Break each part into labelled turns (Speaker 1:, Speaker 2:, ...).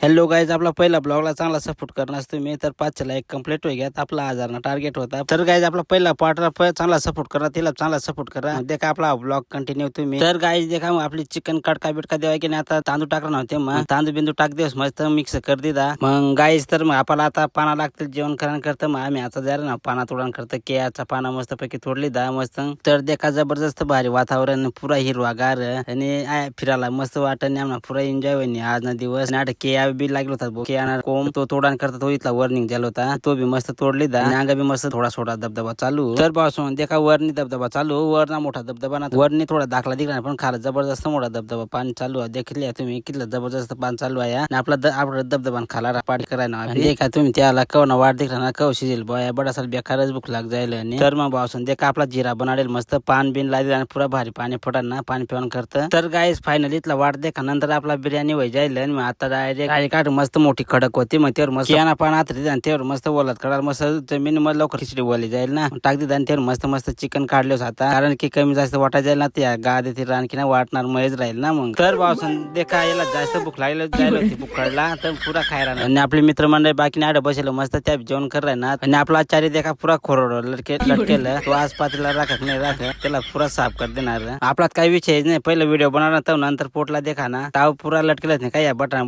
Speaker 1: Hello guys, आपला पहिला ब्लॉगला चांगला सपोर्ट करणार तुम्ही तर 5 लाईक कंप्लीट होई गयात. आपला 1000 ना टार्गेट होता. तर गाईज आपला पहिला पार्टला चांगला सपोर्ट करा, तिला चांगला सपोर्ट करा. देखा आपला ब्लॉग कंटिन्यू तुम्ही. तर गाईज देखा मग आपली चिकन कटका बिटका देवाय की नाही, आता तांदूळ टाकणार नव्हते. मग तांदूळ बिंदू टाक देस मस्त मिक्स कर दिदा. मग गाईज तर मग आपल्याला आता पाना लागतील जेवण करण करतं. मग आम्ही आता जायला ना पाना तोडण करतं. केळाचा पाना मस्त पैकी तोडली दा मस्त. तर देखा जबरदस्त भारी वातावरण, पुरा हिरवागार आणि फिरायला मस्त वाटण. आम्हाला पुरा एन्जॉय होईन आज ना दिवस. नाट केळा बी लागलो होता. केळा कोंब तो तोडान करता तो इथला वरनिंग झाला होता. तो बी मस्त तोडली दा. अंगा बी मस्त थोडा थोडा धबधबा चालू. तर पासून देखा वरनी धबधबा चालू. वरना मोठा धबधबा ना वरनी थोडा दाखला दिखला पण खाला जबरदस्त मोठा धबधबा पाणी चालू आहे. देखील तुम्ही कितला जबरदस्त पाणी चालू आहे. आपला धबधबा खाला पाणी करायला देखा तुम्ही त्याला कवना वाट दिखला ना कव शिजेल बॉया बडा साल बेकारच भूक लाग जाईल. आणि तर मग पासून देखा आपला जिरा बनाडेल मस्त पान बिन लागेल आणि पुरा भारी पाणी फटान ना पाणी पिवण करतं. तर गाईस फायनली इथला वाट देखा नंतर आपला बिर्याणी होई जाईल. आणि आता डायरेक्ट मस्त मोठी खडक होती. मग त्यावर मस्त कियाना पान आतरी आणि त्यावर मस्त ओलत काढाल मस्त जमीन मध्ये लवकर खिचडी बोलली जाईल ना. टाक दिदा आणि त्यावर मस्त मस्त चिकन काढले आता. कारण की कमी जास्त वाटा जाईल ना त्या गा देतील आणखी ना वाटणार मयच राहील ना. मग तर पासून देखा याला जास्त भूक लागली जायला होती. भूक काढला तर पुरा खायला. आणि आपले मित्रमंडळी बाकी आड बसले मस्त त्या जेवण कर ना. आणि आपला आचार्य देखा पुरा खोरोड लटकेलं. तो आज पातीला राखत नाही राखत त्याला पुरा साफ कर देणार. आपला काही विषय नाही. पहिला व्हिडिओ बनवणार तर नंतर पोटला देखा ना ताव पुरा लटकेलच नाही काय या बटा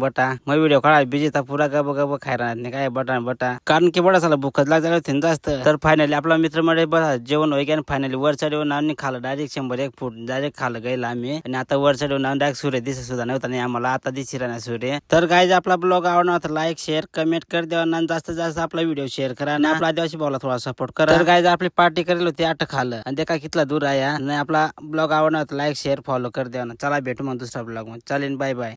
Speaker 1: मग व्हिडिओ काढा बिजीता पुरा गब गब खायला नाही काय बटा कारण की बडा साला भूकच लागला होती जास्त. तर फायनली आपला मित्रमंडळी बघा जेवण होई आणि फायनली वर चढवून आम्ही खाल्लं डायरेक्ट 100-1 फूट डायरेक्ट खाल्लं गेलं आम्ही. आणि आता वर चढवून डायरेक्ट सूर्य दिसत सुद्धा नव्हता आणि आम्हाला आता दिसत राहणार सूर्य. तर गाईज आपला ब्लॉग आवडला तर लाईक शेअर कमेंट कर देवा आणि जास्तीत जास्त आपला व्हिडिओ शेअर करा आणि आपला आदिवासी भावाला थोडा सपोर्ट करा. तर गाईज आपली पार्टी करेल होती 8 खाल्लं आणि देखा कितला दूर आहे. आणि आपला ब्लॉग आवडला तर लाईक शेअर फॉलो कर देवा. चला भेटू मग दुसरा ब्लॉग मध्ये. चालेल बाय बाय.